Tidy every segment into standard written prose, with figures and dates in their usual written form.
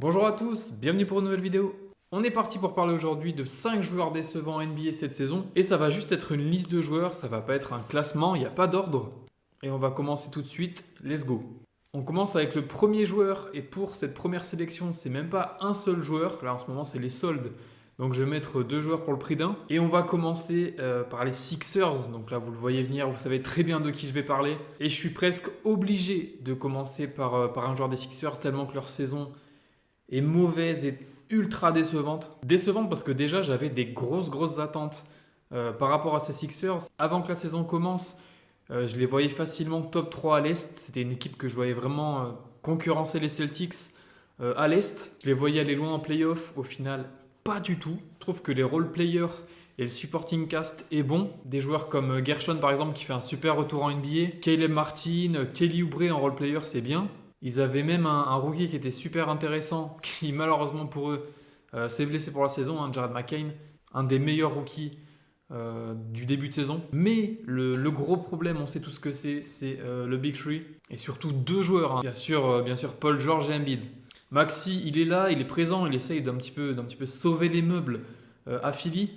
Bonjour à tous, bienvenue pour une nouvelle vidéo. On est parti pour parler aujourd'hui de 5 joueurs décevants NBA cette saison. Et ça va juste être une liste de joueurs, ça va pas être un classement, il n'y a pas d'ordre. Et on va commencer tout de suite, let's go. On commence avec le premier joueur, et pour cette première sélection, c'est même pas un seul joueur. Là en ce moment, c'est les soldes. Donc je vais mettre deux joueurs pour le prix d'un. Et on va commencer par les Sixers. Donc là, vous le voyez venir, vous savez très bien de qui je vais parler. Et je suis presque obligé de commencer par un joueur des Sixers, tellement que leur saison est mauvaise et ultra décevante. Décevante parce que déjà j'avais des grosses attentes par rapport à ces Sixers. Avant que la saison commence, je les voyais facilement top 3 à l'Est. C'était une équipe que je voyais vraiment concurrencer les Celtics à l'Est. Je les voyais aller loin en playoff. Au final, pas du tout. Je trouve que les role players et le supporting cast est bon. Des joueurs comme Gershon par exemple qui fait un super retour en NBA. Caleb Martin, Kelly Oubre en role player, c'est bien. Ils avaient même un rookie qui était super intéressant, qui malheureusement pour eux s'est blessé pour la saison, Jared McCain, un des meilleurs rookies du début de saison. Mais le gros problème, on sait tout ce que c'est le Big Three, et surtout deux joueurs, hein. Bien sûr Paul George et Embiid. Maxi, il est là, il est présent, il essaye d'un petit peu sauver les meubles à Philly.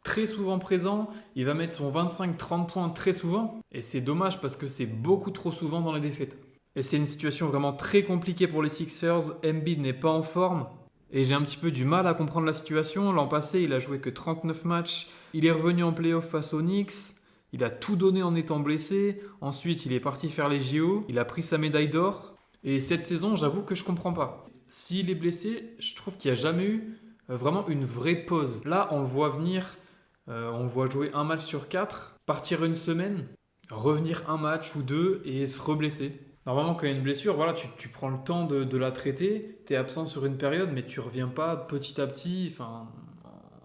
Très souvent présent, il va mettre son 25-30 points très souvent, et c'est dommage parce que c'est beaucoup trop souvent dans les défaites. Et c'est une situation vraiment très compliquée pour les Sixers. Embiid n'est pas en forme. Et j'ai un petit peu du mal à comprendre la situation. L'an passé, il a joué que 39 matchs. Il est revenu en playoff face aux Knicks. Il a tout donné en étant blessé. Ensuite, il est parti faire les JO. Il a pris sa médaille d'or. Et cette saison, j'avoue que je comprends pas. S'il est blessé, je trouve qu'il n'y a jamais eu vraiment une vraie pause. Là, on le voit venir. On le voit jouer un match sur 4, partir une semaine, revenir un match ou deux et se reblesser. Normalement, quand il y a une blessure, voilà, tu prends le temps de la traiter, tu es absent sur une période, mais tu reviens pas petit à petit, enfin,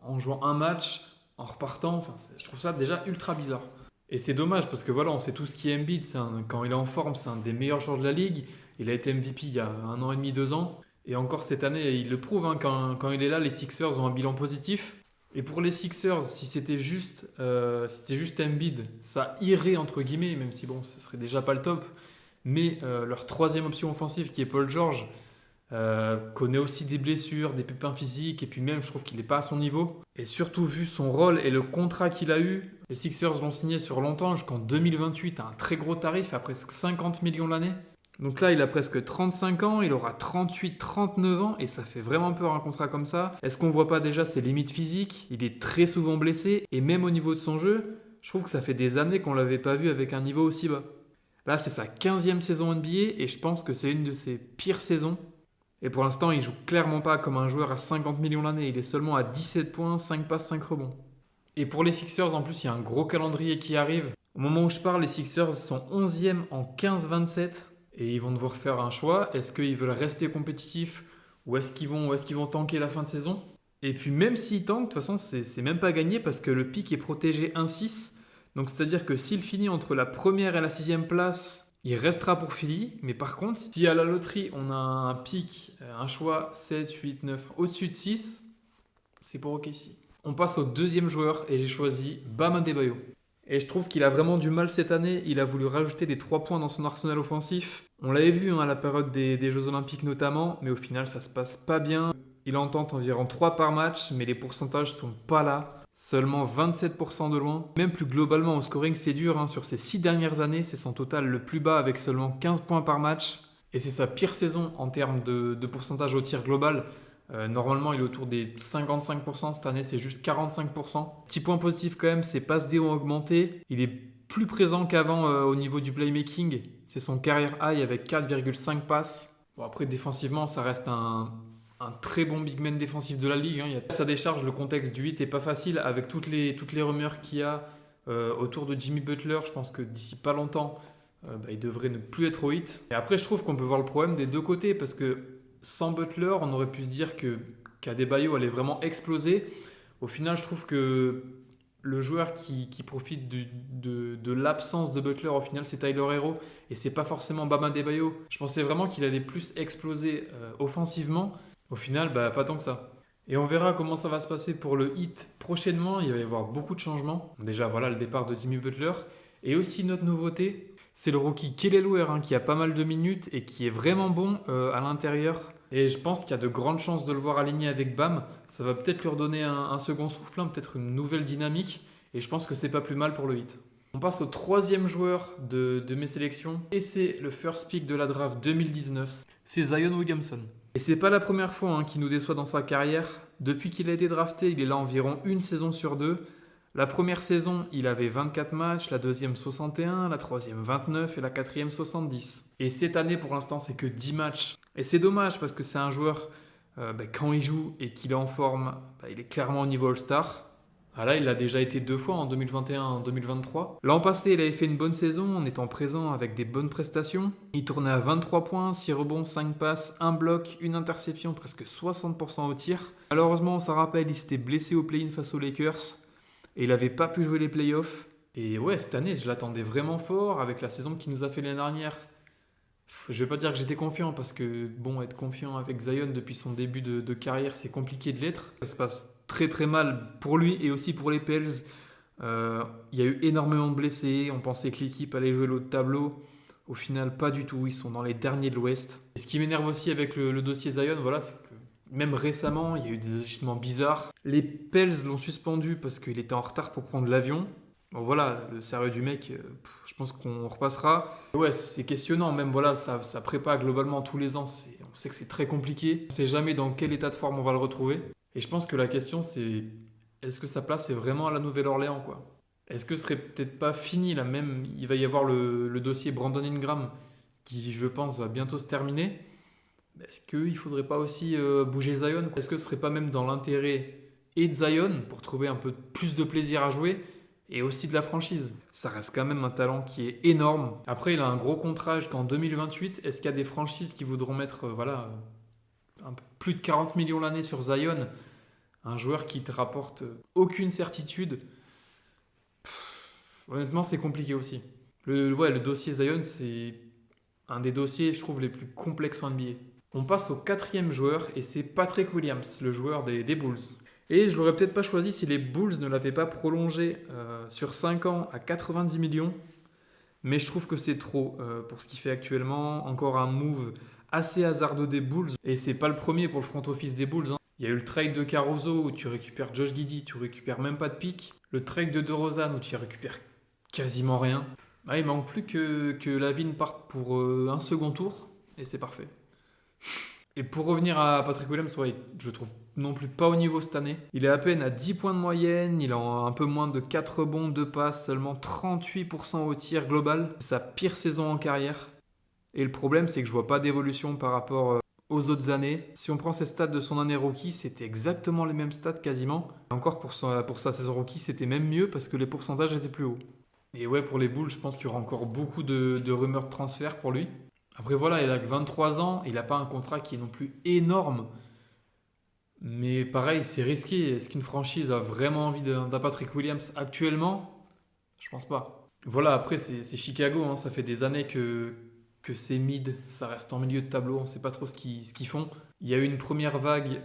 en jouant un match, en repartant. Enfin, je trouve ça déjà ultra bizarre. Et c'est dommage parce que voilà, on sait tout ce qui est Embiid. Quand il est en forme, c'est un des meilleurs joueurs de la ligue. Il a été MVP il y a un an et demi, 2 ans. Et encore cette année, il le prouve, hein, quand il est là, les Sixers ont un bilan positif. Et pour les Sixers, si c'était juste Embiid, ça irait entre guillemets, même si bon, ce serait déjà pas le top. Mais leur troisième option offensive, qui est Paul George, connaît aussi des blessures, des pépins physiques, et puis même, je trouve qu'il n'est pas à son niveau. Et surtout, vu son rôle et le contrat qu'il a eu, les Sixers l'ont signé sur longtemps, jusqu'en 2028, à un très gros tarif, à presque 50 millions l'année. Donc là, il a presque 35 ans, il aura 38-39 ans, et ça fait vraiment peur un contrat comme ça. Est-ce qu'on voit pas déjà ses limites physiques? Il est très souvent blessé, et même au niveau de son jeu, je trouve que ça fait des années qu'on ne l'avait pas vu avec un niveau aussi bas. Là, c'est sa 15e saison NBA et je pense que c'est une de ses pires saisons. Et pour l'instant, il joue clairement pas comme un joueur à 50 millions l'année. Il est seulement à 17 points, 5 passes, 5 rebonds. Et pour les Sixers, en plus, il y a un gros calendrier qui arrive. Au moment où je parle, les Sixers sont 11e en 15-27 et ils vont devoir faire un choix. Est-ce qu'ils veulent rester compétitifs ou est-ce qu'ils vont tanker la fin de saison? Et puis même s'ils tankent, de toute façon, c'est même pas gagné parce que le pic est protégé 1-6. Donc c'est-à-dire que s'il finit entre la première et la 6e place, il restera pour Philly. Mais par contre, si à la loterie on a un pic, un choix 7, 8, 9, au-dessus de 6, c'est pour OKC. On passe au deuxième joueur et j'ai choisi Bam Adebayo. Et je trouve qu'il a vraiment du mal cette année. Il a voulu rajouter des 3 points dans son arsenal offensif. On l'avait vu à la période des Jeux Olympiques notamment, mais au final ça se passe pas bien. Il en tente environ 3 par match, mais les pourcentages sont pas là. Seulement 27% de loin. Même plus globalement au scoring, c'est dur, hein. Sur ces 6 dernières années, c'est son total le plus bas avec seulement 15 points par match. Et c'est sa pire saison en termes de pourcentage au tir global. Normalement, il est autour des 55%. Cette année, c'est juste 45%. Petit point positif quand même, ses passes D ont augmenté. Il est plus présent qu'avant au niveau du playmaking. C'est son career high avec 4,5 passes. Bon, après, défensivement, ça reste un très bon big man défensif de la ligue, hein. Sa décharge, le contexte du 8 n'est pas facile avec toutes les rumeurs qu'il y a autour de Jimmy Butler. Je pense que d'ici pas longtemps, il devrait ne plus être au 8. Et après, je trouve qu'on peut voir le problème des deux côtés parce que sans Butler, on aurait pu se dire qu'Adebayo allait vraiment exploser. Au final, je trouve que le joueur qui profite de l'absence de Butler, au final, c'est Tyler Herro et c'est pas forcément Bam Adebayo. Je pensais vraiment qu'il allait plus exploser offensivement. Au final, pas tant que ça. Et on verra comment ça va se passer pour le Heat prochainement. Il va y avoir beaucoup de changements. Déjà, voilà le départ de Jimmy Butler. Et aussi, notre nouveauté, c'est le rookie Kelly Oubre, hein, qui a pas mal de minutes et qui est vraiment bon à l'intérieur. Et je pense qu'il y a de grandes chances de le voir aligné avec Bam. Ça va peut-être lui redonner un second souffle, hein, peut-être une nouvelle dynamique. Et je pense que c'est pas plus mal pour le hit. On passe au troisième joueur de mes sélections. Et c'est le first pick de la draft 2019. C'est Zion Williamson. Et c'est pas la première fois hein, qu'il nous déçoit dans sa carrière. Depuis qu'il a été drafté, il est là environ une saison sur deux. La première saison, il avait 24 matchs, la deuxième 61, la troisième 29 et la quatrième 70. Et cette année, pour l'instant, c'est que 10 matchs. Et c'est dommage parce que c'est un joueur, quand il joue et qu'il est en forme, il est clairement au niveau All-Star. Ah là, il a déjà été 2 fois en 2021 et en 2023. L'an passé, il avait fait une bonne saison en étant présent avec des bonnes prestations. Il tournait à 23 points, 6 rebonds, 5 passes, 1 bloc, une interception, presque 60% au tir. Malheureusement, on s'en rappelle, il s'était blessé au play-in face aux Lakers. Et il n'avait pas pu jouer les playoffs. Et ouais, cette année, je l'attendais vraiment fort avec la saison qu'il nous a fait l'année dernière. Je vais pas dire que j'étais confiant parce que, bon, être confiant avec Zion depuis son début de carrière, c'est compliqué de l'être. Ça se passe très très mal pour lui et aussi pour les Pels. Il y a eu énormément de blessés. On pensait que l'équipe allait jouer l'autre tableau. Au final, pas du tout. Ils sont dans les derniers de l'Ouest. Et ce qui m'énerve aussi avec le dossier Zion, voilà, c'est que même récemment, il y a eu des ajustements bizarres. Les Pels l'ont suspendu parce qu'il était en retard pour prendre l'avion. Bon voilà, le sérieux du mec, je pense qu'on repassera. Ouais, c'est questionnant, même voilà, ça prépare globalement tous les ans. On sait que c'est très compliqué. On ne sait jamais dans quel état de forme on va le retrouver. Et je pense que la question c'est, est-ce que sa place est vraiment à la Nouvelle-Orléans quoi? Est-ce que ce serait peut-être pas fini là même? Il va y avoir le dossier Brandon Ingram qui, je pense, va bientôt se terminer. Est-ce qu'il ne faudrait pas aussi bouger Zion? Est-ce que ce serait pas même dans l'intérêt et de Zion pour trouver un peu plus de plaisir à jouer et aussi de la franchise? Ça reste quand même un talent qui est énorme. Après, il a un gros contrat jusqu'en 2028. Est-ce qu'il y a des franchises qui voudront mettre un peu plus de 40 millions l'année sur Zion? Un joueur qui te rapporte aucune certitude. Honnêtement, c'est compliqué aussi. Le dossier Zion, c'est un des dossiers, je trouve, les plus complexes en NBA. On passe au quatrième joueur et c'est Patrick Williams, le joueur des Bulls. Et je l'aurais peut-être pas choisi si les Bulls ne l'avaient pas prolongé sur 5 ans à 90 millions. Mais je trouve que c'est trop pour ce qu'il fait actuellement. Encore un move assez hasardeux des Bulls. Et c'est pas le premier pour le front office des Bulls. Hein. Il y a eu le trade de Caruso où tu récupères Josh Giddey, tu récupères même pas de pick. Le trade de DeRozan où tu récupères quasiment rien. Ah, il manque plus que Lavine parte pour un second tour et c'est parfait. Et pour revenir à Patrick Williams, ouais, je le trouve non plus pas au niveau cette année. Il est à peine à 10 points de moyenne, il a un peu moins de 4 rebonds, 2 passes, seulement 38% au tir global. C'est sa pire saison en carrière. Et le problème, c'est que je vois pas d'évolution par rapport aux autres années. Si on prend ses stats de son année rookie, c'était exactement les mêmes stats quasiment. Encore pour sa saison rookie, c'était même mieux parce que les pourcentages étaient plus hauts. Et ouais, pour les Bulls, je pense qu'il y aura encore beaucoup de rumeurs de transfert pour lui. Après voilà, il a que 23 ans, il n'a pas un contrat qui est non plus énorme. Mais pareil, c'est risqué. Est-ce qu'une franchise a vraiment envie d'un Patrick Williams actuellement? Je pense pas. Voilà, après c'est Chicago, hein, ça fait des années que c'est mid, ça reste en milieu de tableau, on ne sait pas trop ce qu'ils font. Il y a eu une première vague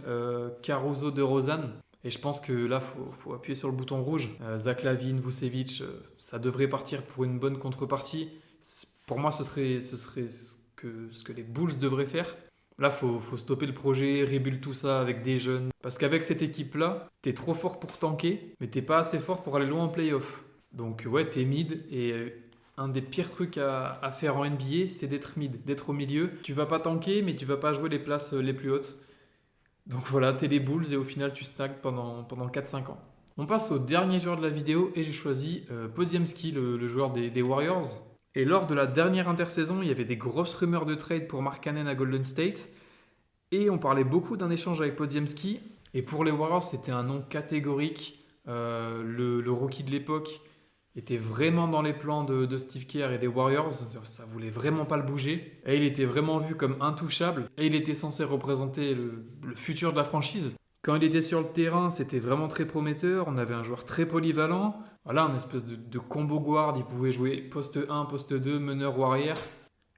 Caruso de Rosanne. Et je pense que là, faut appuyer sur le bouton rouge. Zach LaVine, Vucevic, ça devrait partir pour une bonne contrepartie. Pour moi, ce serait ce que les Bulls devraient faire. Là, faut stopper le projet, rebuild tout ça avec des jeunes. Parce qu'avec cette équipe-là, t'es trop fort pour tanker, mais t'es pas assez fort pour aller loin en playoff. Donc ouais, t'es mid et un des pires trucs à faire en NBA, c'est d'être mid, d'être au milieu. Tu vas pas tanker, mais tu vas pas jouer les places les plus hautes. Donc voilà, t'es les Bulls et au final tu stagnes pendant 4-5 ans. On passe au dernier joueur de la vidéo et j'ai choisi Podziemski, le joueur des Warriors. Et lors de la dernière intersaison, il y avait des grosses rumeurs de trade pour Markkanen à Golden State. Et on parlait beaucoup d'un échange avec Podziemski. Et pour les Warriors, c'était un nom catégorique. Le rookie de l'époque était vraiment dans les plans de Steve Kerr et des Warriors. Ça voulait vraiment pas le bouger. Et il était vraiment vu comme intouchable. Et il était censé représenter le futur de la franchise. Quand il était sur le terrain, c'était vraiment très prometteur. On avait un joueur très polyvalent. Voilà, un espèce de combo guard. Il pouvait jouer poste 1, poste 2, meneur ou arrière.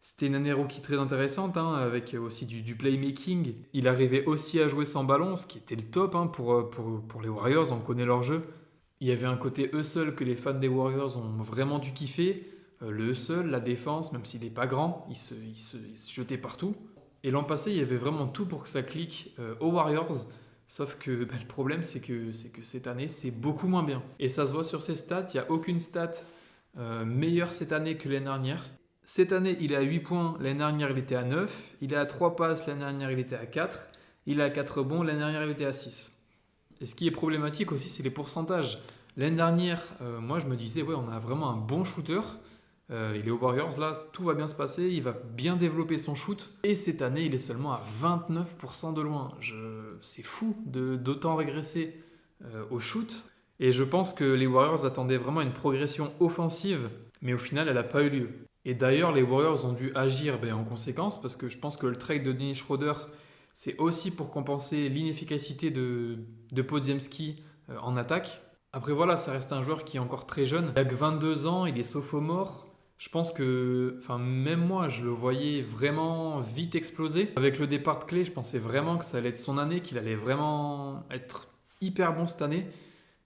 C'était une année rookie très intéressante, hein, avec aussi du playmaking. Il arrivait aussi à jouer sans ballon, ce qui était le top pour les Warriors. On connaît leur jeu. Il y avait un côté hustle que les fans des Warriors ont vraiment dû kiffer. Le hustle, la défense, même s'il n'est pas grand, il se jetait partout. Et l'an passé, il y avait vraiment tout pour que ça clique aux Warriors. Sauf que le problème, c'est que cette année, c'est beaucoup moins bien. Et ça se voit sur ses stats. Il n'y a aucune stat meilleure cette année que l'année dernière. Cette année, il est à 8 points. L'année dernière, il était à 9. Il est à 3 passes. L'année dernière, il était à 4. Il est à 4 rebonds. L'année dernière, il était à 6. Et ce qui est problématique aussi, c'est les pourcentages. L'année dernière, moi, je me disais, ouais, on a vraiment un bon shooter. Il est aux Warriors, là, tout va bien se passer, il va bien développer son shoot. Et cette année, il est seulement à 29% de loin. C'est fou d'autant régresser au shoot. Et je pense que les Warriors attendaient vraiment une progression offensive, mais au final, elle n'a pas eu lieu. Et d'ailleurs, les Warriors ont dû agir en conséquence, parce que je pense que le trade de Dennis Schroeder, c'est aussi pour compenser l'inefficacité de Podziemski en attaque. Après voilà, ça reste un joueur qui est encore très jeune. Il a que 22 ans, il est sophomore. Je pense que, même moi, je le voyais vraiment vite exploser. Avec le départ de Klay, je pensais vraiment que ça allait être son année, qu'il allait vraiment être hyper bon cette année.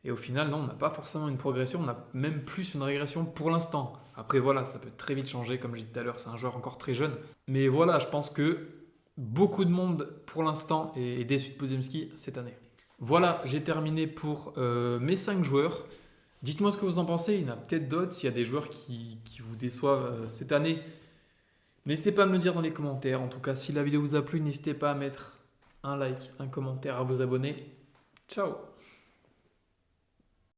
Et au final, non, on n'a pas forcément une progression, on a même plus une régression pour l'instant. Après voilà, ça peut très vite changer, comme je disais tout à l'heure, c'est un joueur encore très jeune. Mais voilà, je pense que beaucoup de monde pour l'instant est déçu de Podziemski cette année. Voilà, j'ai terminé pour mes 5 joueurs. Dites-moi ce que vous en pensez, il y en a peut-être d'autres, s'il y a des joueurs qui vous déçoivent cette année. N'hésitez pas à me le dire dans les commentaires. En tout cas, si la vidéo vous a plu, n'hésitez pas à mettre un like, un commentaire, à vous abonner. Ciao!